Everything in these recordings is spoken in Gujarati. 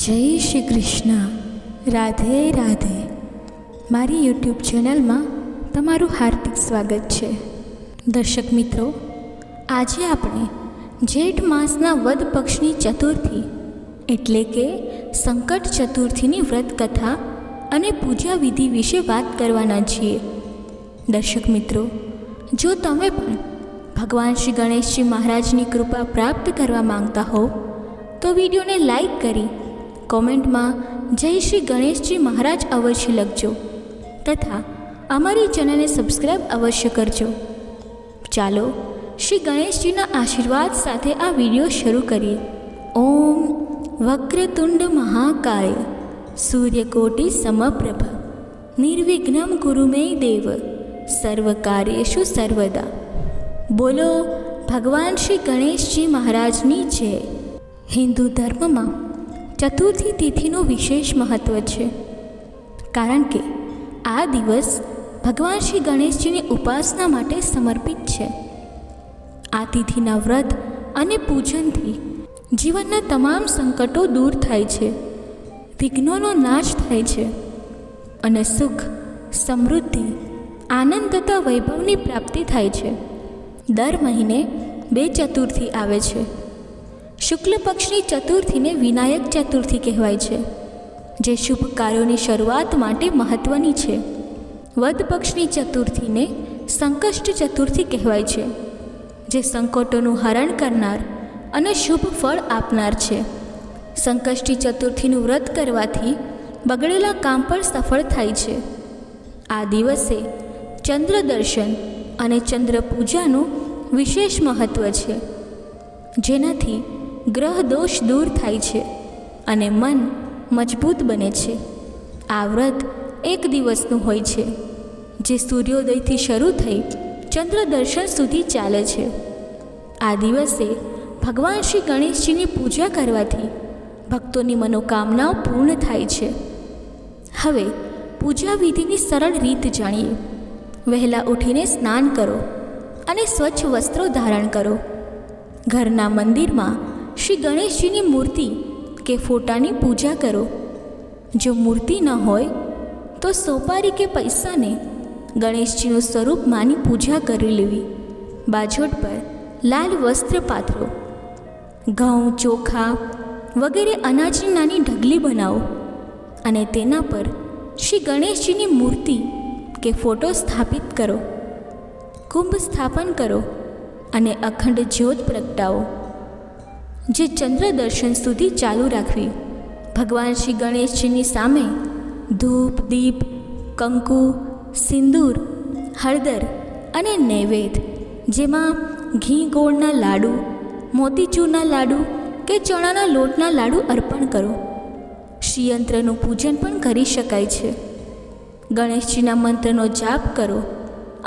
જય શ્રી કૃષ્ણ. રાધે રાધે. મારી યુટ્યુબ ચેનલમાં તમારું હાર્દિક સ્વાગત છે. દર્શક મિત્રો, આજે આપણે જેઠ માસના વદ પક્ષની ચતુર્થી એટલે કે સંકટ ચતુર્થીની વ્રત કથા અને પૂજા વિધિ વિશે વાત કરવાના છીએ. દર્શક મિત્રો, જો તમે પણ ભગવાન શ્રી ગણેશજી મહારાજની કૃપા પ્રાપ્ત કરવા માંગતા હો તો વિડીયોને લાઈક કરી કોમેન્ટમાં જય શ્રી ગણેશજી મહારાજ અવશ્ય લખજો તથા અમારી ચેનલને સબસ્ક્રાઈબ અવશ્ય કરજો. ચાલો શ્રી ગણેશજીના આશીર્વાદ સાથે આ વિડીયો શરૂ કરીએ. ઓમ વક્રતુંડ મહાકાય સૂર્યકોટિ સમપ્રભ નિર્વિઘ્નમ કુરુ મે દેવ સર્વકાર્યેષુ સર્વદા. બોલો ભગવાન શ્રી ગણેશજી મહારાજની જય. હિન્દુ ધર્મમાં ચતુર્થી તિથિનું વિશેષ મહત્ત્વ છે, કારણ કે આ દિવસ ભગવાન શ્રી ગણેશજીની ઉપાસના માટે સમર્પિત છે. આ તિથિના વ્રત અને પૂજનથી જીવનના તમામ સંકટો દૂર થાય છે, વિઘ્નોનો નાશ થાય છે અને સુખ, સમૃદ્ધિ, આનંદ તથા વૈભવની પ્રાપ્તિ થાય છે. દર મહિને 2 ચતુર્થી આવે છે. શુક્લ પક્ષની ચતુર્થીને વિનાયક ચતુર્થી કહેવાય છે, જે શુભ કાર્યોની શરૂઆત માટે મહત્ત્વની છે. વદ પક્ષની ચતુર્થીને સંકષ્ટ ચતુર્થી કહેવાય છે, જે સંકટોનું હરણ કરનાર અને શુભ ફળ આપનાર છે. સંકષ્ટી ચતુર્થીનું વ્રત કરવાથી બગડેલા કામ પર સફળ થાય છે. આ દિવસે ચંદ્ર દર્શન અને ચંદ્ર પૂજાનું વિશેષ મહત્ત્વ છે, જેનાથી ગ્રહ દોષ દૂર થાય છે અને મન મજબૂત બને છે. આ વ્રત 1 દિવસનું હોય છે, જે સૂર્યોદયથી શરૂ થઈ ચંદ્ર દર્શન સુધી ચાલે છે. આ દિવસે ભગવાન શ્રી ગણેશજીની પૂજા કરવાથી ભક્તોની મનોકામનાઓ પૂર્ણ થાય છે. હવે પૂજા વિધિની સરળ રીત જાણીએ. વહેલા ઉઠીને સ્નાન કરો અને સ્વચ્છ વસ્ત્રો ધારણ કરો. ઘરના મંદિરમાં શ્રી ગણેશજીની મૂર્તિ કે ફોટાની પૂજા કરો. જો મૂર્તિ ન હોય તો સોપારી કે પૈસાને ગણેશજીનું સ્વરૂપ માની પૂજા કરી લેવી. બાજોટ પર લાલ વસ્ત્ર પાથરો. ઘઉં, ચોખા વગેરે અનાજની નાની ઢગલી બનાવો અને તેના પર શ્રી ગણેશજીની મૂર્તિ કે ફોટો સ્થાપિત કરો. કુંભ સ્થાપન કરો અને અખંડ જ્યોત પ્રગટાવો, જે ચંદ્ર દર્શન સુધી ચાલુ રાખવી. ભગવાન શ્રી ગણેશજીની સામે ધૂપ, દીપ, કંકુ, સિંદૂર, હળદર અને નૈવેદ્ય, જેમાં ઘી ગોળના લાડુ, મોતીચૂરના લાડુ કે ચણાના લોટના લાડુ અર્પણ કરો. શ્રીયંત્રનું પૂજન પણ કરી શકાય છે. ગણેશજીના મંત્રનો જાપ કરો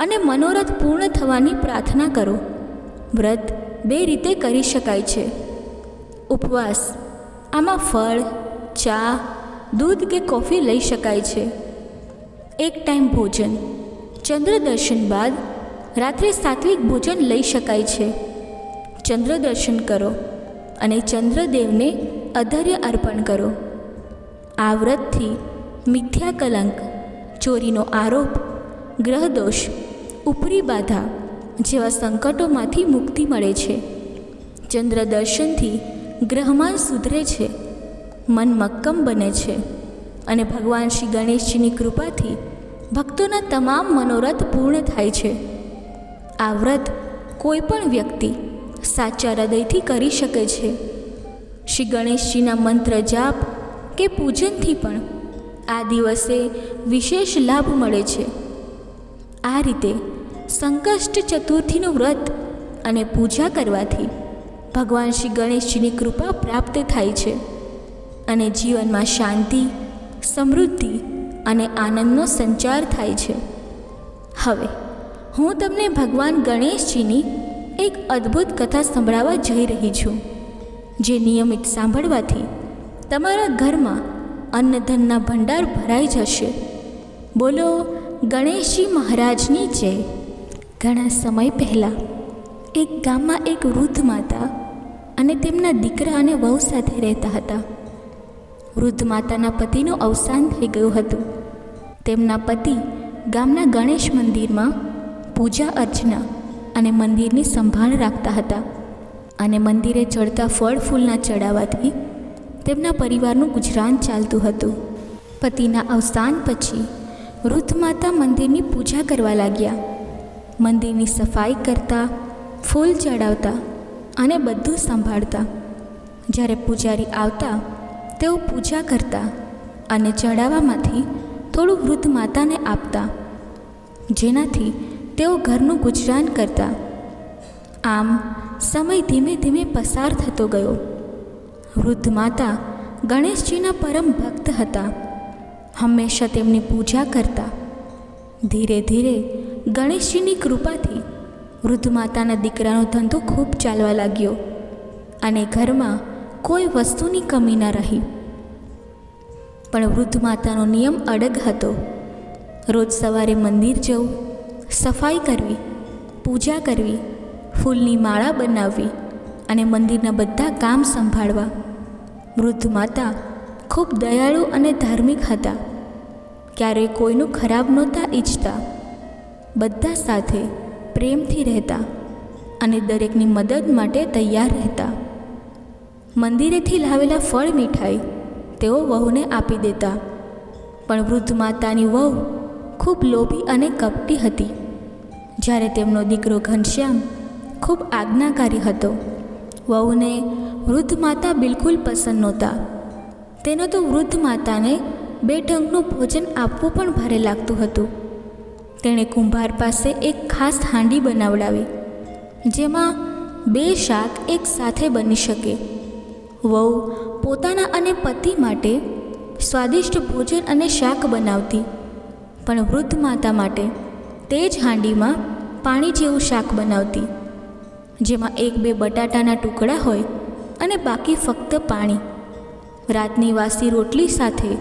અને મનોરથ પૂર્ણ થવાની પ્રાર્થના કરો. વ્રત 2 રીતે કરી શકાય છે. ઉપવાસ, આમાં ફળ, ચા, દૂધ કે કોફી લઈ શકાય છે. 1 ટાઈમ ભોજન, ચંદ્ર દર્શન બાદ રાત્રે સાત્વિક ભોજન લઈ શકાય છે. ચંદ્ર દર્શન કરો અને ચંદ્રદેવને અધર્ય અર્પણ કરો. આ વ્રતથી મિથ્યા કલંક, ચોરીનો આરોપ, ગ્રહદોષ, ઉપરી બાધા જેવા સંકટોમાંથી મુક્તિ મળે છે. ચંદ્ર દર્શનથી ગ્રહમાન સુધરે છે, મન મક્કમ બને છે અને ભગવાન શ્રી ગણેશજીની કૃપાથી ભક્તોના તમામ મનોરથ પૂર્ણ થાય છે. આ વ્રત કોઈ પણ વ્યક્તિ સાચા હૃદયથી કરી શકે છે. શ્રી ગણેશજીના મંત્ર જાપ કે પૂજનથી પણ આ દિવસે વિશેષ લાભ મળે છે. આ રીતે સંકષ્ટ ચતુર્થીનું વ્રત અને પૂજા કરવાથી ભગવાન શ્રી ગણેશજીની કૃપા પ્રાપ્ત થાય છે અને જીવનમાં શાંતિ, સમૃદ્ધિ અને આનંદનો સંચાર થાય છે. હવે હું તમને ભગવાન ગણેશજીની એક અદ્ભુત કથા સંભળાવવા જઈ રહી છું, જે નિયમિત સાંભળવાથી તમારા ઘરમાં અન્નધનના ભંડાર ભરાઈ જશે. બોલો ગણેશજી મહારાજની જય. ઘણા સમય પહેલાં એક ગામમાં એક વૃદ્ધ માતા અને તેમના દીકરા અને વહુ સાથે રહેતા હતા. વૃદ્ધ માતાના પતિનું અવસાન થઈ ગયું હતું. તેમના પતિ ગામના ગણેશ મંદિરમાં પૂજા અર્ચના અને મંદિરની સંભાળ રાખતા હતા અને મંદિરે ચડતા ફળ ફૂલના ચડાવવાથી તેમના પરિવારનું ગુજરાન ચાલતું હતું. પતિના અવસાન પછી વૃદ્ધ માતા મંદિરની પૂજા કરવા લાગ્યા. મંદિરની સફાઈ કરતા, ફૂલ ચડાવતા અને બધું સંભાળતા. જ્યારે પૂજારી આવતા તેઓ પૂજા કરતા અને ચડાવવામાંથી થોડું વૃદ્ધ માતાને આપતા, જેનાથી તેઓ ઘરનું ગુજરાન કરતા. આમ સમય ધીમે ધીમે પસાર થતો ગયો. વૃદ્ધ માતા ગણેશજીના પરમ ભક્ત હતા. હંમેશા તેમની પૂજા કરતા. ધીરે ધીરે ગણેશજીની કૃપાથી વૃદ્ધ માતાના દીકરાનો ધંધો ખૂબ ચાલવા લાગ્યો અને ઘરમાં કોઈ વસ્તુની કમી ન રહી. પણ વૃદ્ધ માતાનો નિયમ અડગ હતો. રોજ સવારે મંદિર જવું, સફાઈ કરવી, પૂજા કરવી, ફૂલની માળા બનાવવી અને મંદિરના બધા કામ સંભાળવા. વૃદ્ધ માતા ખૂબ દયાળુ અને ધાર્મિક હતા. ક્યારેય કોઈનું ખરાબ નહોતા ઈચ્છતા. બધા સાથે પ્રેમથી રહેતા અને દરેકની મદદ માટે તૈયાર રહેતા. મંદિરેથી લાવેલા ફળ મીઠાઈ તેઓ વહુને આપી દેતા. પણ વૃદ્ધ માતાની વહુ ખૂબ લોભી અને કપટી હતી. જ્યારે તેમનો દીકરો ઘનશ્યામ ખૂબ આજ્ઞાકારી હતો. વહુને વૃદ્ધ માતા બિલકુલ પસંદ નહોતા. તેનો તો વૃદ્ધ માતાને બે ઢંગનું ભોજન આપવું પણ ભારે લાગતું હતું. તેણે કુંભાર પાસે એક ખાસ હાંડી બનાવડાવી, જેમાં બે શાક એક સાથે બની શકે. વહુ પોતાના અને પતિ માટે સ્વાદિષ્ટ ભોજન અને શાક બનાવતી, પણ વૃદ્ધ માતા માટે તે જ હાંડીમાં પાણી જેવું શાક બનાવતી, જેમાં એક બે બટાટાના ટુકડા હોય અને બાકી ફક્ત પાણી. રાતની વાસી રોટલી સાથે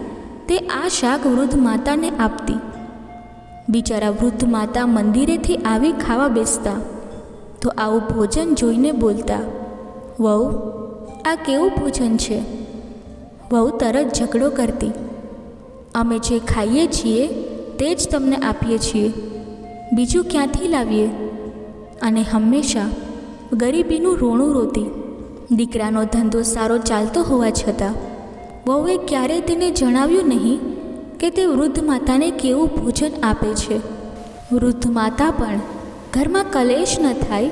તે આ શાક વૃદ્ધ માતાને આપતી. બિચારા વૃદ્ધ માતા મંદિરેથી આવી ખાવા બેસતા તો આવું ભોજન જોઈને બોલતા, વહુ, આ કેવું ભોજન છે? વહુ તરત ઝઘડો કરતી, અમે જે ખાઈએ છીએ તે જ તમને આપીએ છીએ, બીજું ક્યાંથી લાવીએ? અને હંમેશા ગરીબીનું રોણું રોતી. દીકરાનો ધંધો સારો ચાલતો હોવા છતાં વહુએ ક્યારેય તેને જણાવ્યું નહીં કે તે વૃદ્ધ માતાને કેવું ભોજન આપે છે. વૃદ્ધ માતા પણ ઘરમાં કલેશ ન થાય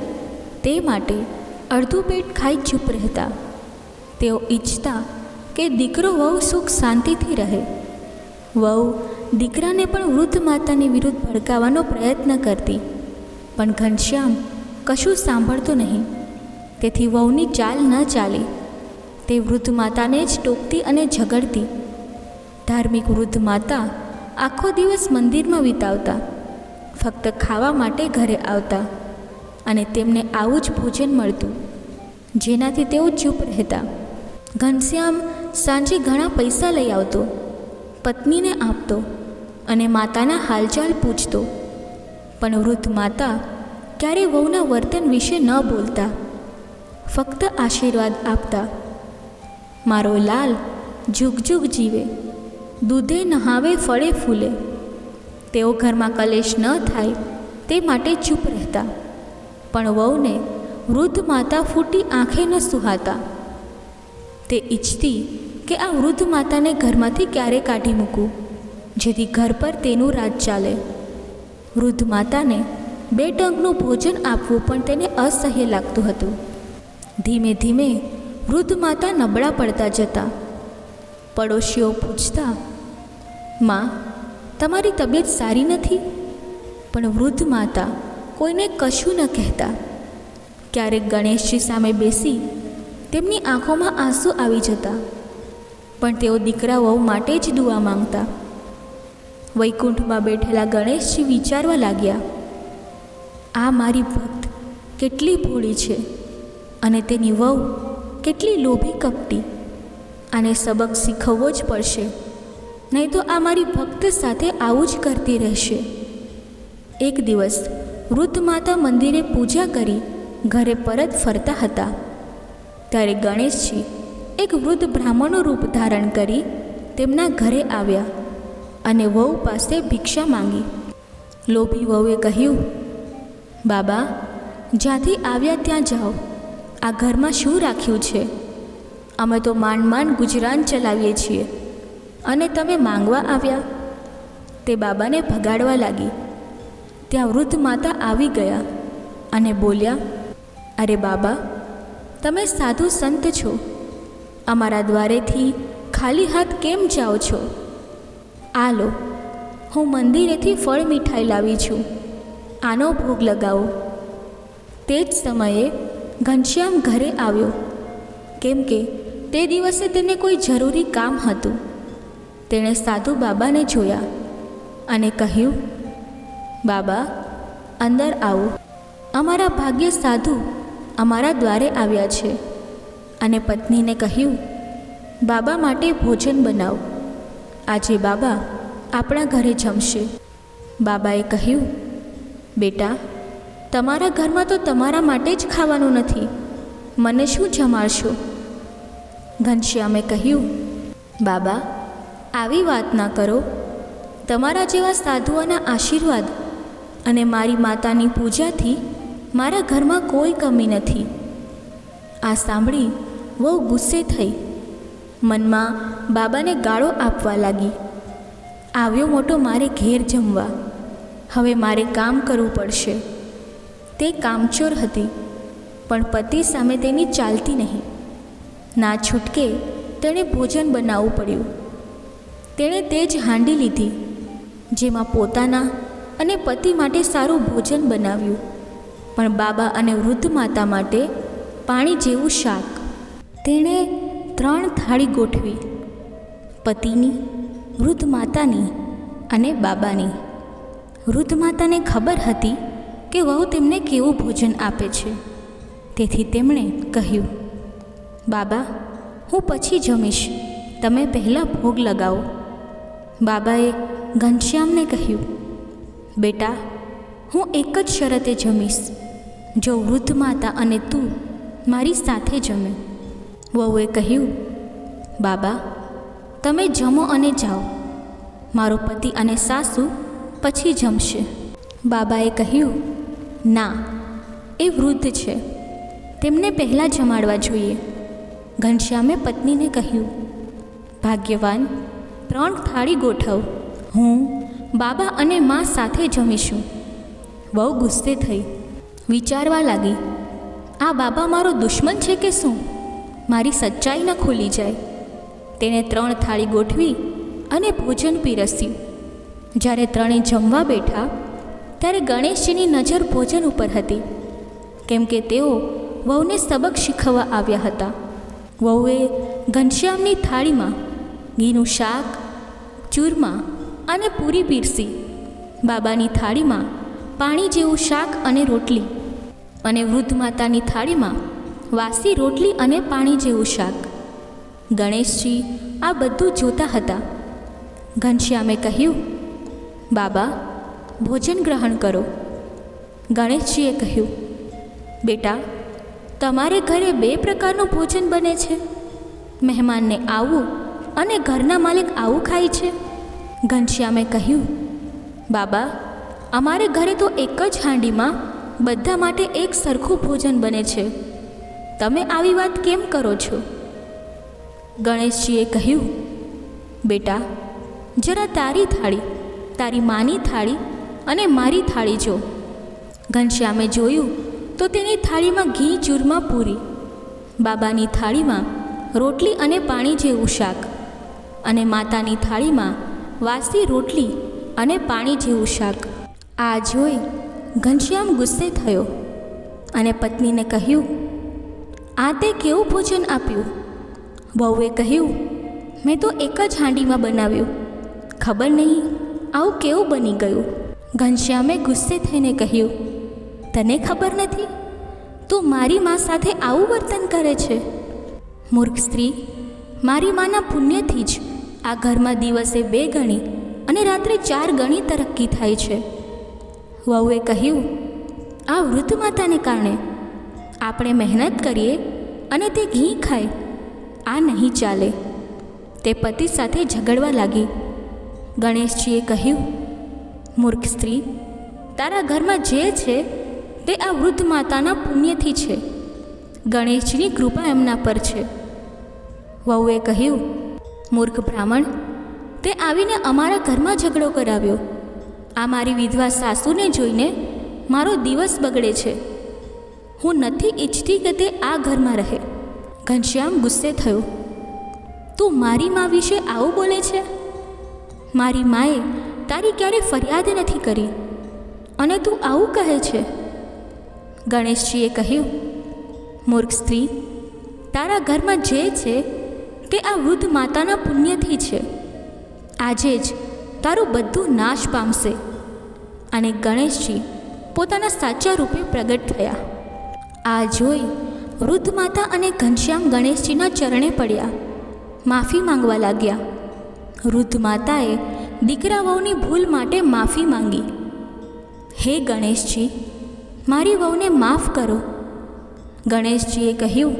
તે માટે અડધું પેટ ખાઈ ચૂપ રહેતા. તેઓ ઈચ્છતા કે દીકરો વહુ સુખ શાંતિથી રહે. વહુ દીકરાને પણ વૃદ્ધ માતાની વિરુદ્ધ ભડકાવવાનો પ્રયત્ન કરતી, પણ ઘનશ્યામ કશું સાંભળતો નહીં. તેથી વહુની ચાલ ન ચાલી. તે વૃદ્ધ માતાને જ ટોકતી અને ઝઘડતી. ધાર્મિક વૃદ્ધ માતા આખો દિવસ મંદિરમાં વિતાવતા, ફક્ત ખાવા માટે ઘરે આવતા અને તેમને આવું જ ભોજન મળતું, જેનાથી તેઓ ચૂપ રહેતા. ઘનશ્યામ સાંજે ઘણા પૈસા લઈ આવતો, પત્નીને આપતો અને માતાના હાલચાલ પૂછતો, પણ વૃદ્ધ માતા ક્યારેય વહુના વર્તન વિશે ન બોલતા, ફક્ત આશીર્વાદ આપતા. મારો લાલ જુગ જુગ જીવે, દૂધે નહાવે, ફળે ફૂલે. તેઓ ઘરમાં કલેશ ન થાય તે માટે ચૂપ રહેતા, પણ વહુને વૃદ્ધ માતા ફૂટી આંખે ન સુહાતા. તે ઈચ્છતી કે આ વૃદ્ધ માતાને ઘરમાંથી ક્યારે કાઢી મૂકું, જેથી ઘર પર તેનું રાજ ચાલે. વૃદ્ધ માતાને બે ટંકનું ભોજન આપવું પણ તેને અસહ્ય લાગતું હતું. ધીમે ધીમે વૃદ્ધ માતા નબળા પડતા જતા. પડોશીઓ પૂછતા, માં, તમારી તબિયત સારી નથી? પણ વૃદ્ધ માતા કોઈને કશું ન કહેતા. ક્યારેક ગણેશજી સામે બેસી તેમની આંખોમાં આંસુ આવી જતા, પણ તેઓ દીકરા વહુ માટે જ દુઆ માંગતા. વૈકુંઠમાં બેઠેલા ગણેશજી વિચારવા લાગ્યા, આ મારી ભક્ત કેટલી ભોળી છે અને તેની વહુ કેટલી લોભી કપટી. આને સબક શીખવવો જ પડશે, નહીં તો આ મારી ભક્ત સાથે આવું જ કરતી રહેશે. એક દિવસ વૃદ્ધ માતા મંદિરે પૂજા કરી ઘરે પરત ફરતા હતા, ત્યારે ગણેશજી એક વૃદ્ધ બ્રાહ્મણનું રૂપ ધારણ કરી તેમના ઘરે આવ્યા અને વહુ પાસે ભિક્ષા માંગી. લોભી વહુએ કહ્યું, બાબા, જ્યાંથી આવ્યા ત્યાં જાઓ. આ ઘરમાં શું રાખ્યું છે? અમે તો માંડ માંડ ગુજરાન ચલાવીએ છીએ અને તમે માંગવા આવ્યા? તે બાબાને ભગાડવા લાગી. ત્યાં વૃદ્ધ માતા આવી ગયા અને બોલ્યા, અરે બાબા, તમે સાધુ સંત છો, અમારા દ્વારેથી ખાલી હાથ કેમ જાઓ છો? આ લો, હું મંદિરેથી ફળ મીઠાઈ લાવી છું, આનો ભોગ લગાવો. તે જ સમયે ઘનશ્યામ ઘરે આવ્યો, કેમ કે તે દિવસે તેને કોઈ જરૂરી કામ હતું. તેણે સાધુ બાબાને જોયા અને કહ્યું, બાબા, અંદર આવો. અમારા ભાગ્ય સાધુ અમારા દ્વારે આવ્યા છે. અને પત્નીને કહ્યું, બાબા માટે ભોજન બનાવો. આજે બાબા આપણા ઘરે જમશે. બાબાએ કહ્યું, બેટા, તમારા ઘરમાં તો તમારા માટે જ ખાવાનું નથી, મને શું જમાડશો? ઘનશ્યામે કહ્યું, બાબા, આવી વાત ના કરો. તમારા જેવા સાધુઓના આશીર્વાદ અને મારી માતાની પૂજાથી મારા ઘરમાં કોઈ કમી નથી. આ સાંભળી વહુ ગુસ્સે થઈ, મનમાં બાબાને ગાળો આપવા લાગી. આવ્યો મોટો મારે ઘેર જમવા, હવે મારે કામ કરવું પડશે. તે કામચોર હતી, પણ પતિ સામે તેની ચાલતી નહીં. ના છૂટકે તેણે ભોજન બનાવવું પડ્યું. તેણે તે જ હાંડી લીધી જેમાં પોતાના અને પતિ માટે સારું ભોજન બનાવ્યું, પણ બાબા અને વૃદ્ધ માતા માટે પાણી જેવું શાક. તેણે 3 થાળી ગોઠવી, પતિની, વૃદ્ધ માતાની અને બાબાની. વૃદ્ધ માતાને ખબર હતી કે વહુ તેમને કેવું ભોજન આપે છે, તેથી તેમણે કહ્યું, બાબા, હું પછી જમીશ, તમે પહેલાં ભોગ લગાવો. બાબાએ ઘનશ્યામને કહ્યું, બેટા, હું એક જ શરતે જમીશ, જો વૃદ્ધ માતા અને તું મારી સાથે જમે. વહુએ કહ્યું, બાબા, તમે જમો અને જાઓ, મારો પતિ અને સાસુ પછી જમશે. બાબાએ કહ્યું, ના, એ વૃદ્ધ છે, તેમને પહેલાં જમાડવા જોઈએ. ઘનશ્યામે પત્નીને કહ્યું, ભાગ્યવાન, 3 થાળી ગોઠવ, હું, બાબા અને મા સાથે જમીશું. વહુ ગુસ્સે થઈ, વિચારવા લાગી, આ બાબા મારો દુશ્મન છે કે શું? મારી સચ્ચાઈ ન ખુલી જાય. તેણે 3 થાળી ગોઠવી અને ભોજન પીરસ્યું. જ્યારે ત્રણેય જમવા બેઠા ત્યારે ગણેશજીની નજર ભોજન ઉપર હતી, કેમ કે તેઓ વહુને સબક શીખવવા આવ્યા હતા. વહુએ ઘનશ્યામની થાળીમાં ઘીનું શાક, ચૂરમા અને પૂરી પીરસી. બાબાની થાળીમાં પાણી જેવું શાક અને રોટલી, અને વૃદ્ધ માતાની થાળીમાં વાસી રોટલી અને પાણી જેવું શાક. ગણેશજી આ બધું જોતા હતા. ઘનશ્યામે કહ્યું, બાબા, ભોજન ગ્રહણ કરો. ગણેશજીએ કહ્યું, બેટા, તમારે ઘરે 2 પ્રકારનું ભોજન બને છે, મહેમાનને આવું અને ઘરના માલિક આવું ખાય છે. ઘનશ્યામે કહ્યું, બાબા, અમારે ઘરે તો એક જ હાંડીમાં બધા માટે એક સરખું ભોજન બને છે, તમે આવી વાત કેમ કરો છો? ગણેશજીએ કહ્યું, બેટા, જરા તારી થાળી, તારી માની થાળી અને મારી થાળી જો. ઘનશ્યામે જોયું તો તેની થાળીમાં ઘી, ચૂરમા, પૂરી, બાબાની થાળીમાં રોટલી અને પાણી જેવું શાક, અને માતાની થાળીમાં વાસી રોટલી અને પાણી જેવું શાક. આ જોઈ ઘનશ્યામ ગુસ્સે થયો અને પત્નીને કહ્યું, આ તે કેવું ભોજન આપ્યું? વહુએ કહ્યું, મેં તો એક જ હાંડીમાં બનાવ્યું, ખબર નહીં આવું કેવું બની ગયું. ઘનશ્યામે ગુસ્સે થઈને કહ્યું, તને ખબર નથી? તું મારી મા સાથે આવું વર્તન કરે છે? મૂર્ખ સ્ત્રી, મારી માના પુણ્યથી જ આ ઘરમાં દિવસે 2 ગણી અને રાત્રે 4 ગણી તરક્કી થાય છે. વહુએ કહ્યું, આ વૃદ્ધ માતાને કારણે આપણે મહેનત કરીએ અને તે ઘી ખાય, આ નહીં ચાલે. તે પતિ સાથે ઝઘડવા લાગી. ગણેશજીએ કહ્યું, મૂર્ખ સ્ત્રી, તારા ઘરમાં જે છે તે આ વૃદ્ધ માતાના પુણ્યથી છે. ગણેશજીની કૃપા એમના પર છે. વહુએ કહ્યું, મૂર્ખ બ્રાહ્મણ, તે આવીને અમારા ઘરમાં ઝઘડો કરાવ્યો. આ મારી વિધવા સાસુને જોઈને મારો દિવસ બગડે છે. હું નથી ઈચ્છતી કે તે આ ઘરમાં રહે. ઘનશ્યામ ગુસ્સે થયો. તું મારી મા વિશે આવું બોલે છે? મારી માએ તારી ક્યારેય ફરિયાદ નથી કરી અને તું આવું કહે છે. ગણેશજીએ કહ્યું, મૂર્ખ સ્ત્રી, તારા ઘરમાં જે છે તે આ વૃદ્ધ માતાના પુણ્યથી છે. આજે જ તારું બધું નાશ પામશે. અને ગણેશજી પોતાના સાચા રૂપે પ્રગટ થયા. આ જોઈ વૃદ્ધ માતા અને ઘનશ્યામ ગણેશજીના ચરણે પડ્યા, માફી માંગવા લાગ્યા. વૃદ્ધ માતાએ દીકરા વહુની ભૂલ માટે માફી માંગી. હે ગણેશજી, મારી વહુને માફ કરો. ગણેશજીએ કહ્યું,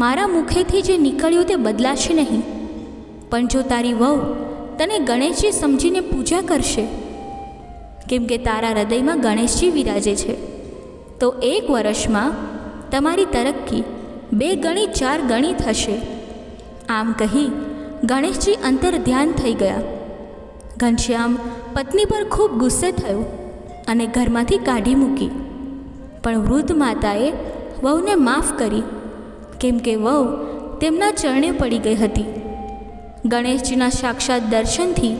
મારા મુખેથી જે નીકળ્યું તે બદલાશે નહીં. પણ જો તારી વહુ તને ગણેશજી સમજીને પૂજા કરશે, કેમ કે તારા હૃદયમાં ગણેશજી વિરાજે છે, તો 1 વર્ષમાં તમારી તરક્કી 2 ગણી 4 ગણી થશે. આમ કહી ગણેશજી અંતર ધ્યાન થઈ ગયા. ઘનશ્યામ પત્ની પર ખૂબ ગુસ્સે થયો અને ઘરમાંથી કાઢી મૂકી. પણ વૃદ્ધ માતાએ વહુને માફ કરી, કેમ કે વહુ તેમના ચરણે પડી ગઈ હતી. ગણેશજીના સાક્ષાત દર્શનથી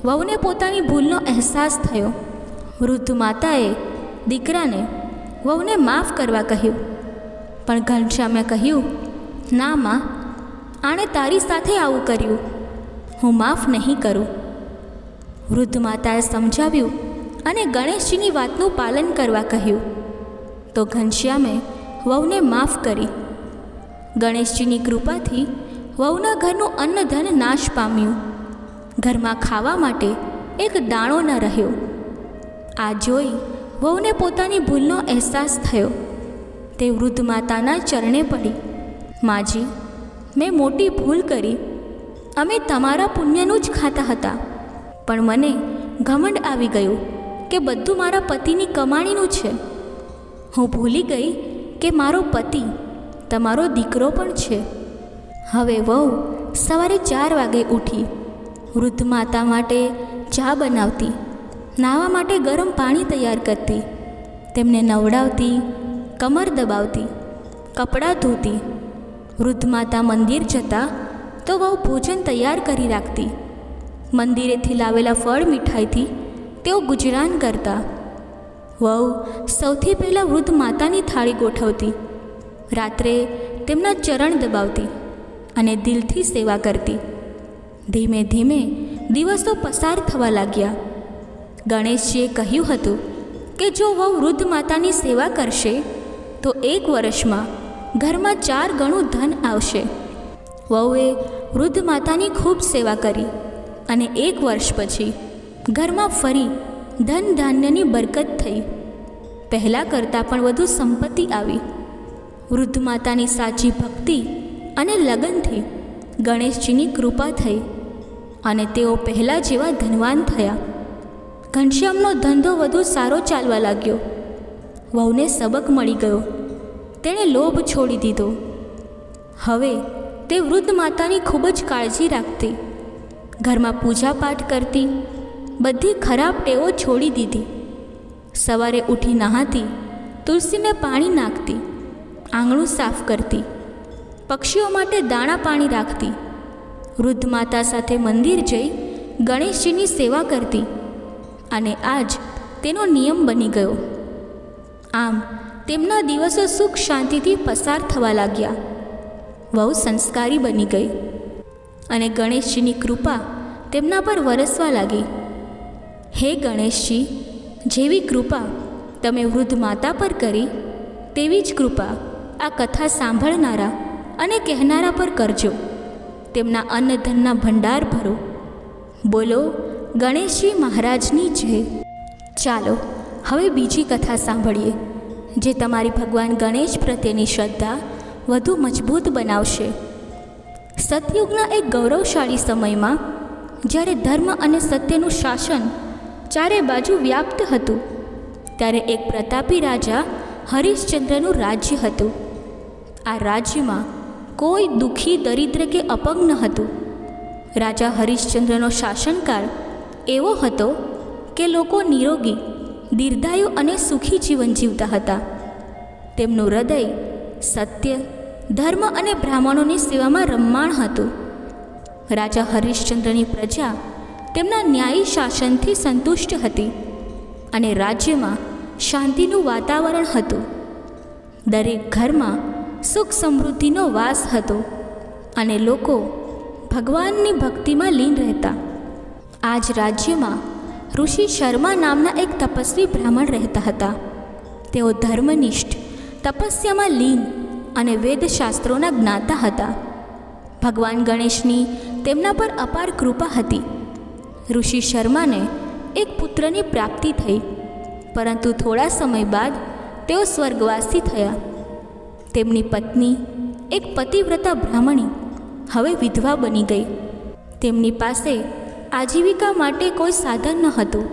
વહુને પોતાની ભૂલનો અહેસાસ થયો. વૃદ્ધ માતાએ દીકરાને વહુને માફ કરવા કહ્યું. પણ ઘનશ્યામે કહ્યું, ના માં, આણે તારી સાથે આવું કર્યું, હું માફ નહીં કરું. વૃદ્ધ માતાએ સમજાવ્યું અને ગણેશજીની વાતનું પાલન કરવા કહ્યું. તો ઘનશ્યામે વહુને માફ કરી. ગણેશજીની કૃપાથી વહુના ઘરનું અન્નધન નાશ પામ્યું. ઘરમાં ખાવા માટે એક દાણો ન રહ્યો. આ જોઈ વહુને પોતાની ભૂલનો અહેસાસ થયો. તે વૃદ્ધ માતાના ચરણે પડી. માજી, મેં મોટી ભૂલ કરી. અમે તમારા પુણ્યનું જ ખાતા હતા, પણ મને ઘમંડ આવી ગયું કે બધું મારા પતિની કમાણીનું છે. હું ભૂલી ગઈ કે મારો પતિ તમારો દીકરો પણ છે. હવે વહુ સવારે 4 વાગે ઉઠી વૃદ્ધ માતા માટે ચા બનાવતી, નાહવા માટે ગરમ પાણી તૈયાર કરતી, તેમને નવડાવતી, કમર દબાવતી, કપડાં ધોતી. વૃદ્ધ માતા મંદિર જતા તો વહુ ભોજન તૈયાર કરી રાખતી. મંદિરેથી લાવેલા ફળ મીઠાઈથી તેઓ ગુજરાન કરતા. વહુ સૌથી પહેલાં વૃદ્ધ માતાની થાળી ગોઠવતી, રાત્રે તેમના ચરણ દબાવતી અને દિલથી સેવા કરતી. ધીમે ધીમે દિવસો પસાર થવા લાગ્યા. ગણેશજીએ કહ્યું હતું કે જો વહુ વૃદ્ધ માતાની સેવા કરશે તો 1 વર્ષમાં ઘરમાં 4 ગણું ધન આવશે. વહુએ વૃદ્ધ માતાની ખૂબ સેવા કરી અને 1 વર્ષ પછી ઘરમાં ફરી ધન ધાન્યની બરકત થઈ. પહેલાં કરતાં પણ વધુ સંપત્તિ આવી. વૃદ્ધ માતાની સાચી ભક્તિ અને લગનથી ગણેશજીની કૃપા થઈ અને તેઓ પહેલાં જેવા ધનવાન થયા. ઘનશ્યામનો ધંધો વધુ સારો ચાલવા લાગ્યો. વહુને સબક મળી ગયો. તેણે લોભ છોડી દીધો. હવે તે વૃદ્ધ માતાની ખૂબ જ કાળજી રાખતી, ઘરમાં પૂજાપાઠ કરતી, બધી ખરાબ ટેવો છોડી દીધી. સવારે ઉઠી નહાતી, તુલસીને પાણી નાખતી, આંગણું સાફ કરતી, પક્ષીઓ માટે દાણા પાણી રાખતી. વૃદ્ધ માતા સાથે મંદિર જઈ ગણેશજીની સેવા કરતી અને આજ તેનો નિયમ બની ગયો. આમ તેમના દિવસો સુખ શાંતિથી પસાર થવા લાગ્યા. વહુ સંસ્કારી બની ગઈ અને ગણેશજીની કૃપા તેમના પર વરસવા લાગી. હે ગણેશજી, જેવી કૃપા તમે વૃદ્ધ માતા પર કરી તેવી જ કૃપા આ કથા સાંભળનારા અને કહેનારા પર કરજો. તેમના અન્નધનના ભંડાર ભરો. બોલો ગણેશજી મહારાજની જય. ચાલો હવે બીજી કથા સાંભળીએ, જે તમારી ભગવાન ગણેશ પ્રત્યેની શ્રદ્ધા વધુ મજબૂત બનાવશે સતયુગના એક ગૌરવશાળી સમયમાં જ્યારે ધર્મ અને સત્યનું શાસન ચારે બાજુ વ્યાપ્ત હતું, ત્યારે એક પ્રતાપી રાજા હરિશ્ચંદ્રનું રાજ્ય હતું. આ રાજ્યમાં કોઈ દુઃખી, દરિદ્ર કે અપંગ ન હતું. રાજા હરિશ્ચંદ્રનો શાસનકાળ એવો હતો કે લોકો નિરોગી, દીર્ઘાયુ અને સુખી જીવન જીવતા હતા. તેમનું હૃદય સત્ય, ધર્મ અને બ્રાહ્મણોની સેવામાં રમમાણ હતું. રાજા હરિશ્ચંદ્રની પ્રજા તેમના ન્યાયી શાસનથી સંતુષ્ટ હતી અને રાજ્યમાં શાંતિનું વાતાવરણ હતું. દરેક ઘરમાં સુખ સમૃદ્ધિનો વાસ હતો અને લોકો ભગવાનની ભક્તિમાં લીન રહેતા. આ જ રાજ્યમાં ઋષિ શર્મા નામના એક તપસ્વી બ્રાહ્મણ રહેતા હતા. તેઓ ધર્મનિષ્ઠ, તપસ્યામાં લીન અને વેદશાસ્ત્રોના જ્ઞાતા હતા. ભગવાન ગણેશની તેમના પર અપાર કૃપા હતી. ઋષિ શર્માને એક પુત્રની પ્રાપ્તિ થઈ, પરંતુ થોડા સમય બાદ તેઓ સ્વર્ગવાસી થયા. તેમની પત્ની, એક પતિવ્રતા બ્રાહ્મણી, હવે વિધવા બની ગઈ. તેમની પાસે આજીવિકા માટે કોઈ સાધન ન હતું.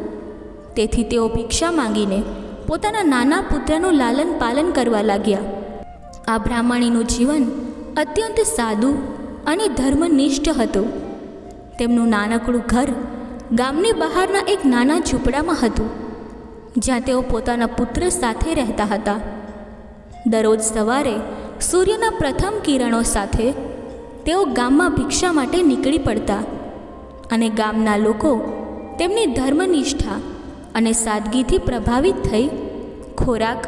તેથી તેઓ ભિક્ષા માંગીને પોતાના નાના પુત્રનું લાલન પાલન કરવા લાગ્યા. આ બ્રાહ્મણીનું જીવન અત્યંત સાદું અને ધર્મનિષ્ઠ હતું. તેમનું નાનકડું ઘર ગામની બહારના એક નાના ઝૂંપડામાં હતું, જ્યાં તેઓ પોતાના પુત્ર સાથે રહેતા હતા. દરરોજ સવારે સૂર્યના પ્રથમ કિરણો સાથે તેઓ ગામમાં ભિક્ષા માટે નીકળી પડતા અને ગામના લોકો તેમની ધર્મનિષ્ઠા અને સાદગીથી પ્રભાવિત થઈ ખોરાક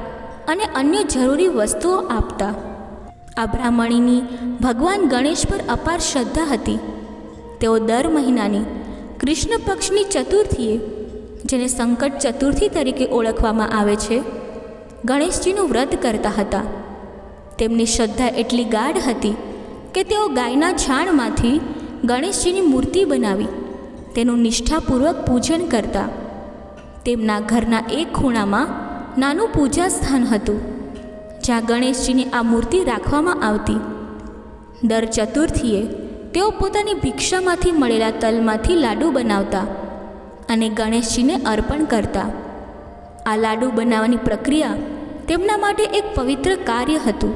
અને અન્ય જરૂરી વસ્તુઓ આપતા. આ બ્રાહ્મણીની ભગવાન ગણેશ પર અપાર શ્રદ્ધા હતી. તેઓ દર મહિનાની કૃષ્ણ પક્ષની ચતુર્થીએ, જેને સંકટ ચતુર્થી તરીકે ઓળખવામાં આવે છે, ગણેશજીનું વ્રત કરતા હતા. તેમની શ્રદ્ધા એટલી ગાઢ હતી કે તેઓ ગાયના છાણમાંથી ગણેશજીની મૂર્તિ બનાવી તેનું નિષ્ઠાપૂર્વક પૂજન કરતા. તેમના ઘરના એક ખૂણામાં નાનું પૂજા સ્થાન હતું, જ્યાં ગણેશજીની આ મૂર્તિ રાખવામાં આવતી. દર ચતુર્થીએ તેઓ પોતાની ભિક્ષામાંથી મળેલા તલમાંથી લાડુ બનાવતા અને ગણેશજીને અર્પણ કરતા. આ લાડુ બનાવવાની પ્રક્રિયા તેમના માટે એક પવિત્ર કાર્ય હતું.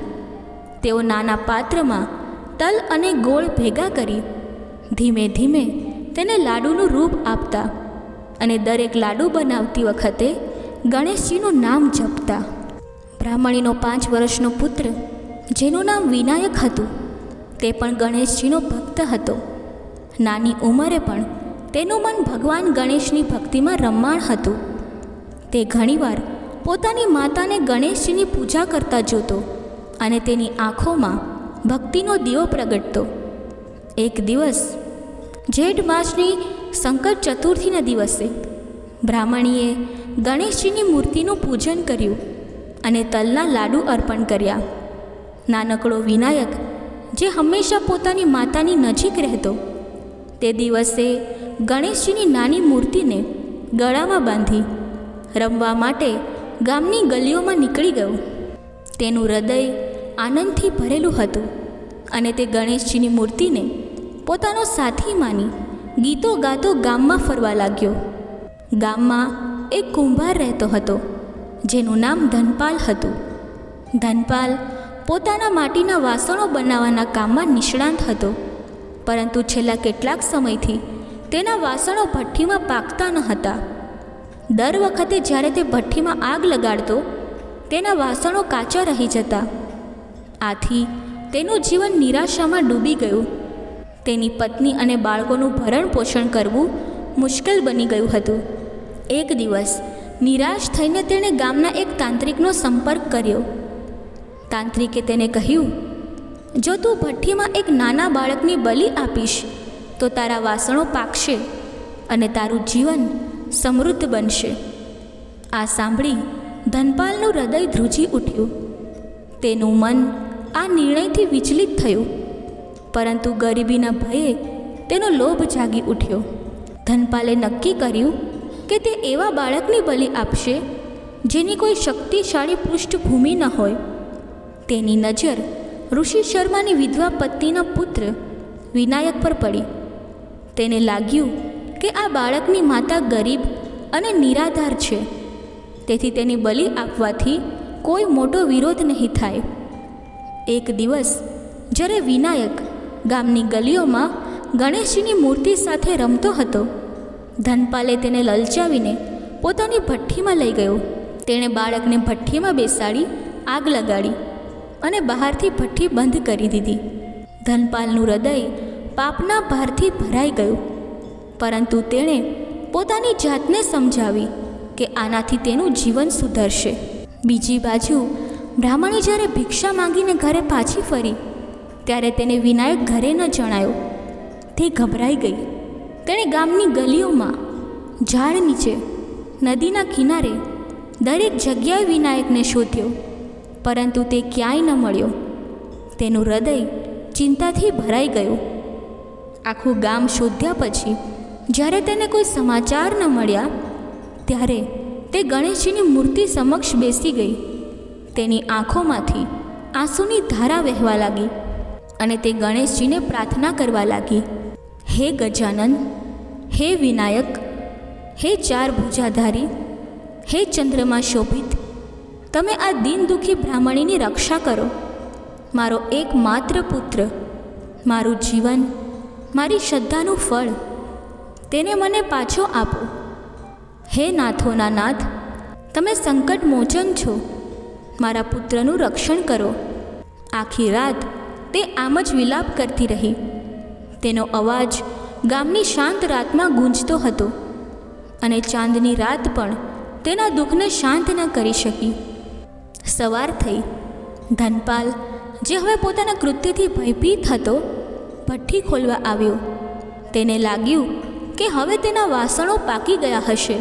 તેઓ નાના પાત્રમાં તલ અને ગોળ ભેગા કરી ધીમે ધીમે તેને લાડુનું રૂપ આપતા અને દરેક લાડુ બનાવતી વખતે ગણેશજીનું નામ જપતા. બ્રાહ્મણીનો 5 વર્ષનો પુત્ર, જેનું નામ વિનાયક હતું, તે પણ ગણેશજીનો ભક્ત હતો. નાની ઉંમરે પણ તેનું મન ભગવાન ગણેશની ભક્તિમાં રમમાણ હતું. તે ઘણીવાર પોતાની માતાને ગણેશજીની પૂજા કરતા જોતો અને તેની આંખોમાં ભક્તિનો દીવો પ્રગટતો. એક દિવસ જેઠ માસની સંકટ ચતુર્થીના દિવસે બ્રાહ્મણીએ ગણેશજીની મૂર્તિનું પૂજન કર્યું અને તલના લાડુ અર્પણ કર્યા. નાનકડો વિનાયક, જે હંમેશા પોતાની માતાની નજીક રહેતો, તે દિવસે ગણેશજીની નાની મૂર્તિને ગળામાં બાંધી રમવા માટે ગામની ગલીઓમાં નીકળી ગયો. તેનું હૃદય આનંદથી ભરેલું હતું અને તે ગણેશજીની મૂર્તિને પોતાનો સાથી માની ગીતો ગાતો ગામમાં ફરવા લાગ્યો. ગામમાં એક કુંભાર રહેતો હતો, જેનું નામ ધનપાલ હતું. ધનપાલ પોતાના માટીના વાસણો બનાવવાના કામમાં નિષ્ણાંત હતો, પરંતુ છેલ્લા કેટલાક સમયથી તેના વાસણો ભઠ્ઠીમાં પાકતા ન હતા. દર વખતે જ્યારે તે ભઠ્ઠીમાં આગ લગાડતો, તેના વાસણો કાચા રહી જતા. આથી તેનું જીવન નિરાશામાં ડૂબી ગયું. તેની પત્ની અને બાળકોનું ભરણ પોષણ કરવું મુશ્કેલ બની ગયું હતું. એક દિવસ નિરાશ થઈને તેણે ગામના એક તાંત્રિકનો સંપર્ક કર્યો. તાંત્રિકે તેને કહ્યું, જો તું ભઠ્ઠીમાં એક નાના બાળકની બલિ આપીશ તો તારા વાસણો પાકશે અને તારું જીવન સમૃદ્ધ બનશે. આ સાંભળી ધનપાલનું હૃદય ધ્રુજી ઉઠ્યું. તેનું મન આ નિર્ણયથી વિચલિત થયું, પરંતુ ગરીબીના ભયે તેનો લોભ જાગી ઉઠ્યો. ધનપાલે નક્કી કર્યું કે તે એવા બાળકની બલિ આપશે જેની કોઈ શક્તિશાળી પૃષ્ઠભૂમિ ન હોય. તેની નજર ઋષિ શર્માની વિધવા પત્નીના પુત્ર વિનાયક પર પડી. તેને લાગ્યું કે આ બાળકની માતા ગરીબ અને નિરાધાર છે, તેથી તેની બલિ આપવાથી કોઈ મોટો વિરોધ નહીં થાય. એક દિવસ જ્યારે વિનાયક ગામની ગલીઓમાં ગણેશજીની મૂર્તિ સાથે રમતો હતો, ધનપાલે તેને લલચાવીને પોતાની ભઠ્ઠીમાં લઈ ગયો. તેણે બાળકને ભઠ્ઠીમાં બેસાડી આગ લગાડી અને બહારથી ભઠ્ઠી બંધ કરી દીધી. ધનપાલનું હૃદય પાપના ભારથી ભરાઈ ગયું, પરંતુ તેણે પોતાની જાતને સમજાવી કે આનાથી તેનું જીવન સુધરશે. બીજી બાજુ બ્રાહ્મણી જ્યારે ભિક્ષા માંગીને ઘરે પાછી ફરી, ત્યારે તેને વિનાયક ઘરે ન જણાયો. તે ગભરાઈ ગઈ. તેણે ગામની ગલીઓમાં, ઝાડ નીચે, નદીના કિનારે દરેક જગ્યાએ વિનાયકને શોધ્યો, પરંતુ તે ક્યાંય ન મળ્યો. તેનું હૃદય ચિંતાથી ભરાઈ ગયું. આખું ગામ શોધ્યા પછી જ્યારે તેને કોઈ સમાચાર ન મળ્યા, ત્યારે તે ગણેશજીની મૂર્તિ સમક્ષ બેસી ગઈ. તેની આંખોમાંથી આંસુની ધારા વહેવા લાગી અને તે ગણેશજીને પ્રાર્થના કરવા લાગી. હે ગજાનન, હે વિનાયક, હે ચાર ભુજાધારી, હે ચંદ્રમાં શોભિત, તમે આ દીન દુઃખી બ્રાહ્મણીની રક્ષા કરો. મારો એકમાત્ર પુત્ર, મારું જીવન, મારી શ્રદ્ધાનું ફળ, તેને મને પાછો આપો. હે નાથોના નાથ, તમે સંકટ મોચન છો, મારા પુત્રનું રક્ષણ કરો. આખી રાત તે આમ જ વિલાપ કરતી રહી. તેનો અવાજ ગામની શાંત રાતમાં ગૂંજતો હતો અને ચાંદની રાત પણ તેના દુઃખને શાંત ન કરી શકી. સવાર થઈ. ધનપાલ, જે હવે પોતાના કૃત્યથી ભયભીત હતો, ભઠ્ઠી ખોલવા આવ્યો. તેને લાગ્યું કે હવે તેના વાસણો પાકી ગયા હશે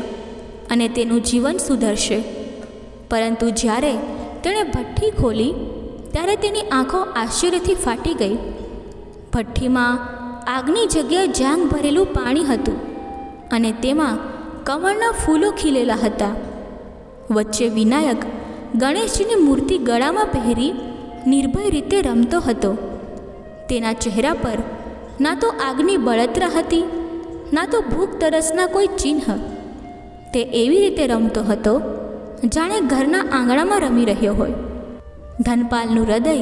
અને તેનું જીવન સુધરશે. પરંતુ જ્યારે તેણે ભઠ્ઠી ખોલી, ત્યારે તેની આંખો આશ્ચર્યથી ફાટી ગઈ. ભઠ્ઠીમાં આગની જગ્યાએ જાંગ ભરેલું પાણી હતું અને તેમાં કમળના ફૂલો ખીલેલા હતા. વચ્ચે વિનાયક ગણેશજીની મૂર્તિ ગળામાં પહેરી નિર્ભય રીતે રમતો હતો. તેના ચહેરા પર ના તો આગની બળતરા હતી, ના તો ભૂખ તરસના કોઈ ચિહ્ન. તે એવી રીતે રમતો હતો જાણે ઘરના આંગણામાં રમી રહ્યો હોય. ધનપાલનું હૃદય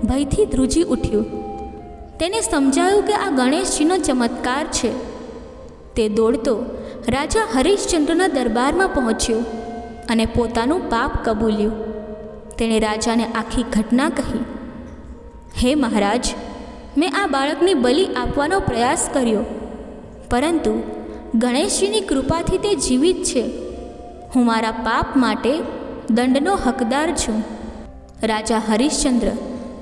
ભયથી ધ્રુજી ઉઠ્યું. તેને સમજાયું કે આ ગણેશજીનો ચમત્કાર છે. તે દોડતો રાજા હરિશ્ચંદ્રના દરબારમાં પહોંચ્યો અને પોતાનું પાપ કબૂલ્યું. તેણે રાજાને આખી ઘટના કહી. હે મહારાજ, મેં આ બાળકની બલિ આપવાનો પ્રયાસ કર્યો, પરંતુ ગણેશજીની કૃપાથી તે જીવિત છે. હું મારા પાપ માટે દંડનો હકદાર છું. રાજા હરિશ્ચંદ્ર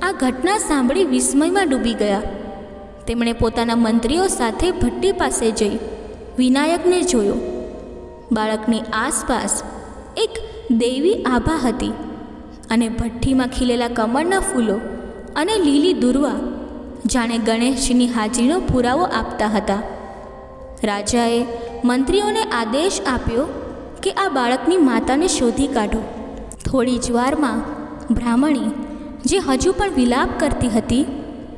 આ ઘટના સાંભળી વિસ્મયમાં ડૂબી ગયા. તેમણે પોતાના મંત્રીઓ સાથે ભઠ્ઠી પાસે જઈ વિનાયકને જોયો. બાળકની આસપાસ એક દૈવી આભા હતી અને ભઠ્ઠીમાં ખીલેલા કમળના ફૂલો અને લીલી દુર્વા જાણે ગણેશજીની હાજરીનો પુરાવો આપતા હતા. રાજાએ મંત્રીઓને આદેશ આપ્યો કે આ બાળકની માતાને શોધી કાઢો. થોડી જ વારમાં બ્રાહ્મણી, જે હજુ પણ વિલાપ કરતી હતી,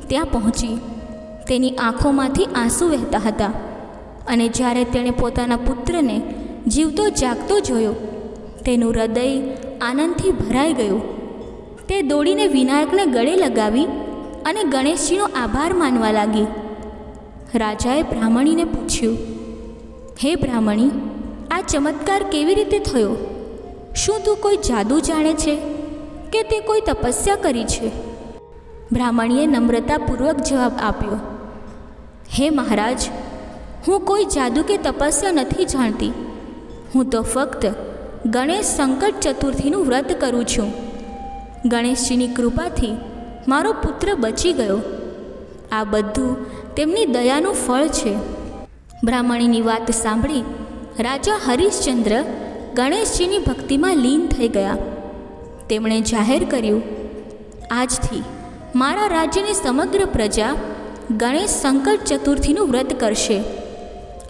ત્યાં પહોંચી. તેની આંખોમાંથી આંસુ વહેતા હતા અને જ્યારે તેણે પોતાના પુત્રને જીવતો જાગતો જોયો, તેનું હૃદય આનંદથી ભરાઈ ગયું. તે દોડીને વિનાયકને ગળે લગાવી અને ગણેશજીનો આભાર માનવા લાગી. રાજાએ બ્રાહ્મણીને પૂછ્યું, હે બ્રાહ્મણી, આ ચમત્કાર કેવી રીતે થયો? શું તું કોઈ જાદુ જાણે છે કે તે કોઈ તપસ્યા કરી છે? બ્રાહ્મણીએ નમ્રતાપૂર્વક જવાબ આપ્યો, હે મહારાજ, હું કોઈ જાદુ કે તપસ્યા નથી જાણતી. હું તો ફક્ત ગણેશ સંકટ ચતુર્થીનું વ્રત કરું છું. ગણેશજીની કૃપાથી મારો પુત્ર બચી ગયો. આ બધું તેમની દયાનું ફળ છે. બ્રાહ્મણીની વાત સાંભળી રાજા હરિશ્ચંદ્ર ગણેશજીની ભક્તિમાં લીન થઈ ગયા. તેમણે જાહેર કર્યું, આજથી મારા રાજ્યની સમગ્ર પ્રજા ગણેશ સંકટ ચતુર્થીનું વ્રત કરશે.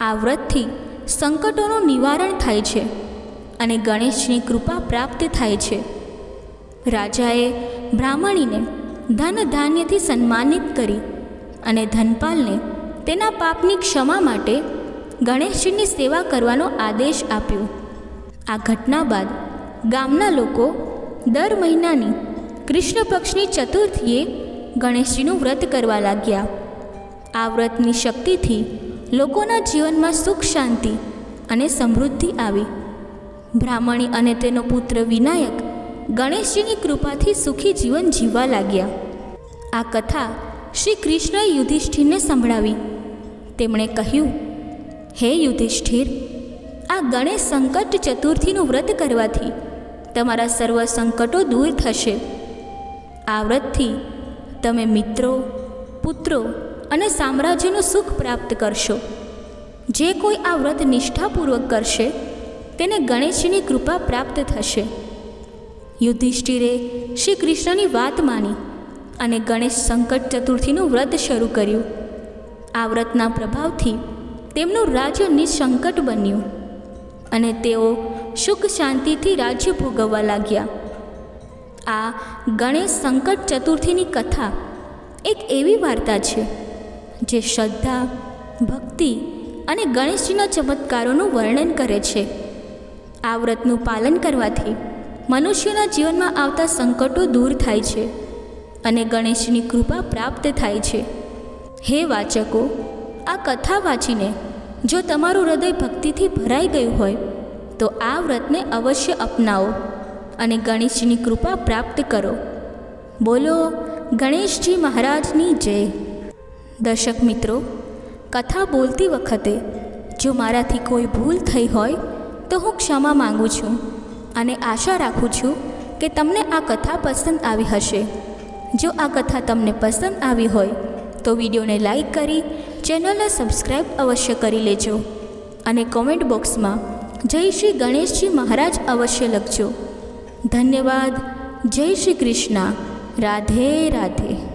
આ વ્રતથી સંકટોનું નિવારણ થાય છે અને ગણેશની કૃપા પ્રાપ્ત થાય છે. રાજાએ બ્રાહ્મણીને ધન ધાન્યથી સન્માનિત કરી અને ધનપાલને તેના પાપની ક્ષમા માટે ગણેશજીની સેવા કરવાનો આદેશ આપ્યો. આ ઘટના બાદ ગામના લોકો દર મહિનાની કૃષ્ણ પક્ષની ચતુર્થીએ ગણેશજીનું વ્રત કરવા લાગ્યા. આ વ્રતની શક્તિથી લોકોના જીવનમાં સુખ, શાંતિ અને સમૃદ્ધિ આવી. બ્રાહ્મણી અને તેનો પુત્ર વિનાયક ગણેશજીની કૃપાથી સુખી જીવન જીવવા લાગ્યા. આ કથા શ્રી કૃષ્ણએ યુધિષ્ઠિરને સંભળાવી. તેમણે કહ્યું, હે યુધિષ્ઠિર, આ ગણેશ સંકટ ચતુર્થીનું વ્રત કરવાથી તમારા સર્વ સંકટો દૂર થશે. આ વ્રતથી તમે મિત્રો, પુત્રો અને સામ્રાજ્યનું સુખ પ્રાપ્ત કરશો. જે કોઈ આ વ્રત નિષ્ઠાપૂર્વક કરશે તેને ગણેશજીની કૃપા પ્રાપ્ત થશે. યુધિષ્ઠિરે શ્રી કૃષ્ણની વાત માની અને ગણેશ સંકટ ચતુર્થીનું વ્રત શરૂ કર્યું. આ વ્રતના પ્રભાવથી તેમનું રાજ્ય નિસંકટ બન્યું અને તેઓ સુખ શાંતિથી રાજ્ય ભોગવવા લાગ્યા. આ ગણેશ સંકટ ચતુર્થીની કથા એક એવી વાર્તા છે જે શ્રદ્ધા, ભક્તિ અને ગણેશજીના ચમત્કારોનું વર્ણન કરે છે. આ વ્રતનું પાલન કરવાથી મનુષ્યના જીવનમાં આવતા સંકટો દૂર થાય છે અને ગણેશની કૃપા પ્રાપ્ત થાય છે. હે વાચકો, આ કથા વાંચીને જો તમારું હૃદય ભક્તિથી ભરાઈ ગયું હોય તો આ વ્રતને અવશ્ય અપનાવો અને ગણેશજીની કૃપા પ્રાપ્ત કરો. બોલો ગણેશજી મહારાજની જય. દર્શક મિત્રો, કથા બોલતી વખતે જો મારાથી કોઈ ભૂલ થઈ હોય તો હું ક્ષમા માગું છું અને આશા રાખું છું કે તમને આ કથા પસંદ આવી હશે. જો આ કથા તમને પસંદ આવી હોય તો વિડીયોને લાઈક કરી ચેનલને સબસ્ક્રાઈબ અવશ્ય કરી લેજો અને કોમેન્ટ બોક્સમાં જય શ્રી ગણેશજી મહારાજ અવશ્ય લખજો. ધન્યવાદ. જય શ્રી કૃષ્ણ. રાધે રાધે.